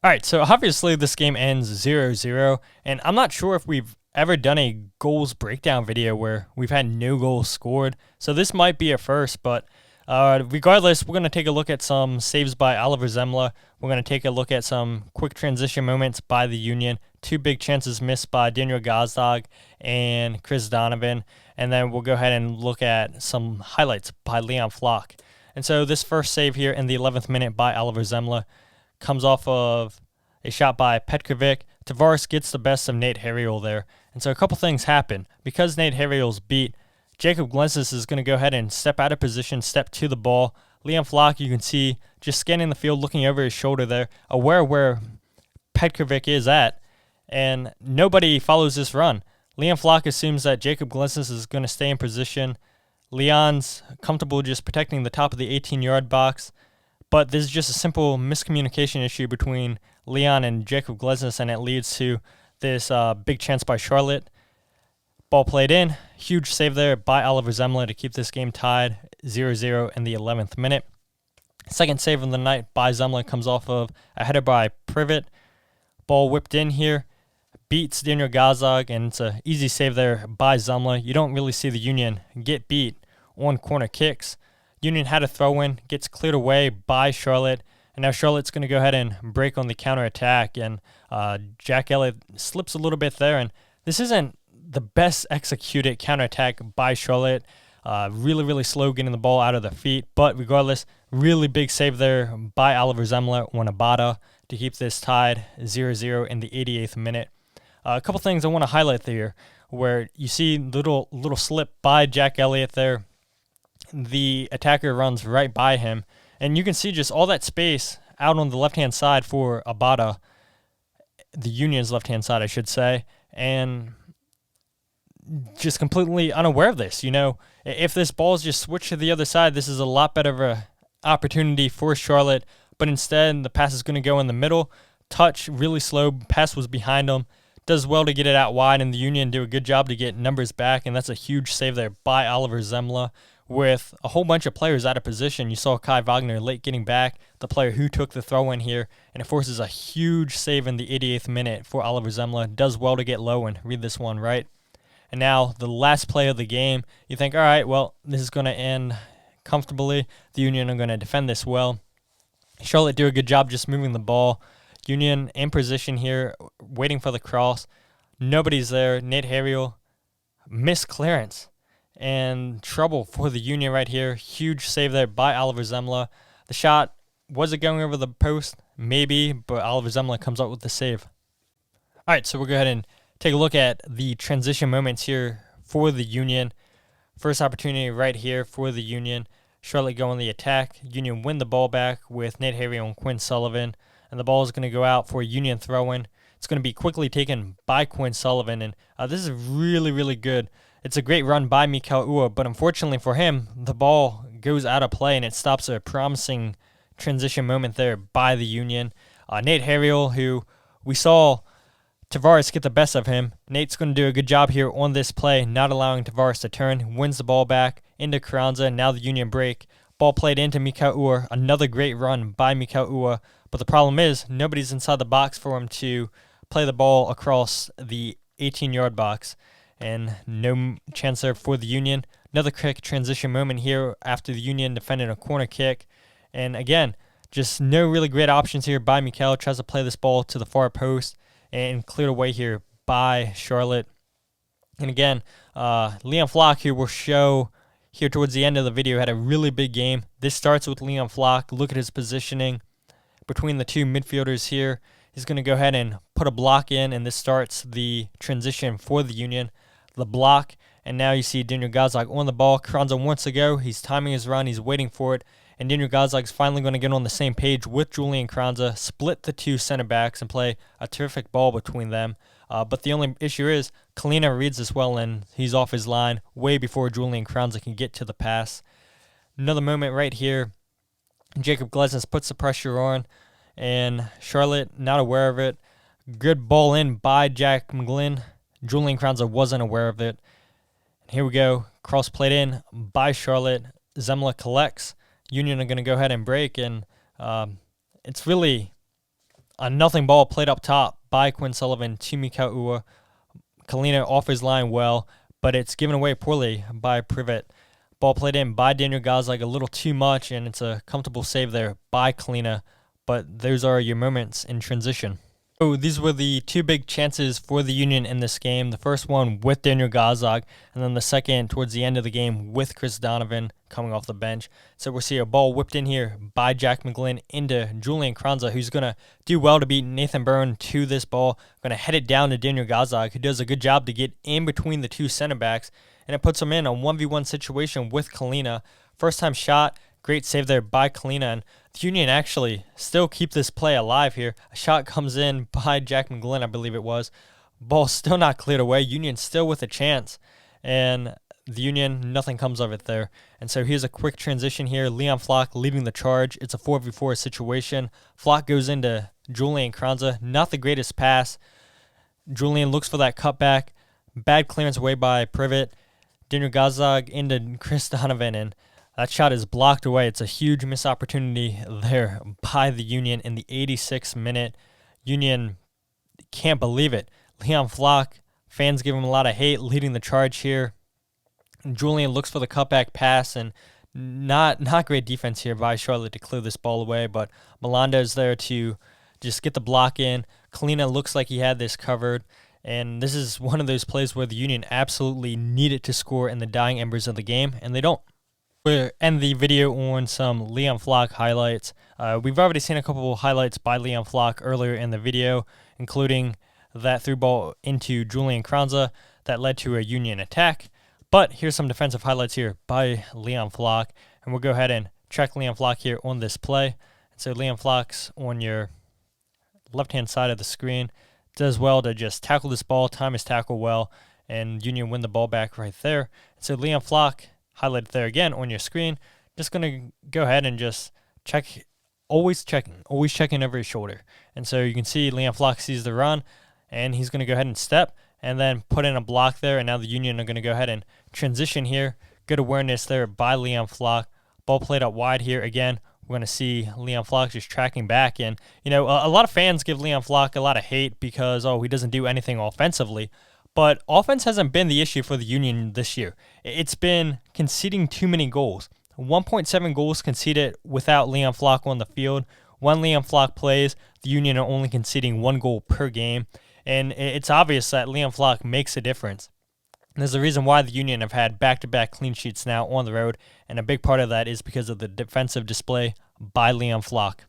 All right, so obviously this game ends 0-0, and I'm not sure if we've ever done a goals breakdown video where we've had no goals scored. So this might be a first, but regardless, we're going to take a look at some saves by Oliver Semmle. We're going to take a look at some quick transition moments by the Union, two big chances missed by Daniel Gazdag and Donovan, and then we'll go ahead and look at some highlights by Leon Flach. And so this first save here in the 11th minute by Oliver Semmle comes off of a shot by Petrovic. Tavares gets the best of Nate Harriel there. And so a couple things happen. Because Nate Harriel's beat, Jacob Gazdag is going to go ahead and step out of position, step to the ball. Leon Flach, you can see, just scanning the field, looking over his shoulder there, aware where Petrovic is at, and nobody follows this run. Leon Flach assumes that Jacob Gazdag is going to stay in position. Leon's comfortable just protecting the top of the 18-yard box. But this is just a simple miscommunication issue between Leon and Jacob Gazdag, and it leads to this big chance by Charlotte. Ball played in. Huge save there by Oliver Semmle to keep this game tied 0-0 in the 11th minute. Second save of the night by Semmle comes off of a header by Privet. Ball whipped in here. Beats Daniel Gazdag, and it's an easy save there by Semmle. You don't really see the Union get beat on corner kicks. Union had a throw-in, gets cleared away by Charlotte, and now Charlotte's going to go ahead and break on the counterattack, and Jack Elliott slips a little bit there, and this isn't the best executed counterattack by Charlotte. Really, really slow getting the ball out of the feet, but regardless, really big save there by Oliver Semmle on Abada to keep this tied 0-0 in the 88th minute. A couple things I want to highlight there, where you see little slip by Jack Elliott there. The attacker runs right by him, and you can see just all that space out on the left-hand side for Abada, the Union's left-hand side, I should say, and just completely unaware of this. You know, if this ball's just switched to the other side, this is a lot better of an opportunity for Charlotte, but instead the pass is going to go in the middle. Touch, really slow, pass was behind him. Does well to get it out wide, and the Union do a good job to get numbers back, and that's a huge save there by Oliver Semmle. With a whole bunch of players out of position, you saw Kai Wagner late getting back, the player who took the throw in here, and it forces a huge save in the 88th minute for Oliver Semmle. Does well to get low and read this one right. And now the last play of the game, you think, all right, well, this is going to end comfortably. The Union are going to defend this well. Charlotte do a good job just moving the ball. Union in position here, waiting for the cross. Nobody's there. Nate Harriel, missed clearance. And trouble for the Union right here. Huge save there by Oliver Semmle. The shot, was it going over the post? Maybe, but Oliver Semmle comes up with the save. All right, so we'll go ahead and take a look at the transition moments here for the Union. First opportunity right here for the Union. Charlotte go on the attack. Union win the ball back with Nate Harriel and Quinn Sullivan. And the ball is going to go out for a Union throw-in. It's going to be quickly taken by Quinn Sullivan. And this is really, really good. It's a great run by Mikael Ua, but unfortunately for him, the ball goes out of play, and it stops a promising transition moment there by the Union. Nate Harriel, who we saw Tavares get the best of him. Nate's going to do a good job here on this play, not allowing Tavares to turn. Wins the ball back into Carranza, and now the Union break. Ball played into Mikael Ua. Another great run by Mikael Ua, but the problem is nobody's inside the box for him to play the ball across the 18-yard box. And no chance there for the Union. Another quick transition moment here after the Union defended a corner kick. And again, just no really great options here by Mikael. Tries to play this ball to the far post and cleared away here by Charlotte. And again, Leon Flach, who will show here towards the end of the video, had a really big game. This starts with Leon Flach. Look at his positioning between the two midfielders here. He's going to go ahead and put a block in, and this starts the transition for the Union. The block, and now you see Daniel Gazdag on the ball. Carranza wants to go. He's timing his run. He's waiting for it. And Daniel Gazdag is finally going to get on the same page with Julian Carranza, split the two center backs, and play a terrific ball between them. But the only issue is Kalina reads this well, and he's off his line way before Julian Carranza can get to the pass. Another moment right here. Jacob Gazdag puts the pressure on, and Charlotte not aware of it. Good ball in by Jack McGlynn. Julian Carranza wasn't aware of it. And here we go. Cross played in by Charlotte. Semmle collects. Union are going to go ahead and break, and it's really a nothing ball played up top by Quinn Sullivan to Mika'ua. Kalina off his line well, but it's given away poorly by Privet. Ball played in by Daniel Gazdag a little too much, and it's a comfortable save there by Kalina. But those are your moments in transition. So these were the two big chances for the Union in this game. The first one with Daniel Gazdag, and then the second towards the end of the game with Chris Donovan coming off the bench. So we'll see a ball whipped in here by Jack McGlynn into Julian Kranza, who's going to do well to beat Nathan Byrne to this ball. Going to head it down to Daniel Gazdag, who does a good job to get in between the two center backs, and it puts him in a 1v1 situation with Kalina. First time shot, great save there by Kalina, and the Union actually still keep this play alive here. A shot comes in by Jack McGlynn, I believe it was. Ball still not cleared away. Union still with a chance. And the Union, nothing comes of it there. And so here's a quick transition here. Leon Flach leading the charge. It's a 4v4 situation. Flach goes into Julian Kranza. Not the greatest pass. Julian looks for that cutback. Bad clearance away by Privet. Daniel Gazdag into Chris Donovan, and that shot is blocked away. It's a huge missed opportunity there by the Union in the 86th minute. Union can't believe it. Leon Flach, fans give him a lot of hate, leading the charge here. Julian looks for the cutback pass, and not great defense here by Charlotte to clear this ball away, but Malanda is there to just get the block in. Kalina looks like he had this covered, and this is one of those plays where the Union absolutely needed to score in the dying embers of the game, and they don't. We'll end the video on some Leon Flach highlights. We've already seen a couple of highlights by Leon Flach earlier in the video, including that through ball into Julian Kranza that led to a Union attack. But here's some defensive highlights here by Leon Flach, and we'll go ahead and check Leon Flach here on this play. And so Leon Flach's on your left-hand side of the screen. Does well to just tackle this ball, time his tackle well, and Union win the ball back right there. And so Leon Flach, highlighted there again on your screen. Just going to go ahead and just check, always checking over his shoulder. And so you can see Leon Flach sees the run, and he's going to go ahead and step and then put in a block there. And now the Union are going to go ahead and transition here. Good awareness there by Leon Flach. Ball played out wide here again. We're going to see Leon Flach just tracking back. And, you know, a lot of fans give Leon Flach a lot of hate because, oh, he doesn't do anything offensively. But offense hasn't been the issue for the Union this year. It's been conceding too many goals. 1.7 goals conceded without Leon Flach on the field. When Leon Flach plays, the Union are only conceding 1 goal per game. And it's obvious that Leon Flach makes a difference. And there's a reason why the Union have had back-to-back clean sheets now on the road. And a big part of that is because of the defensive display by Leon Flach.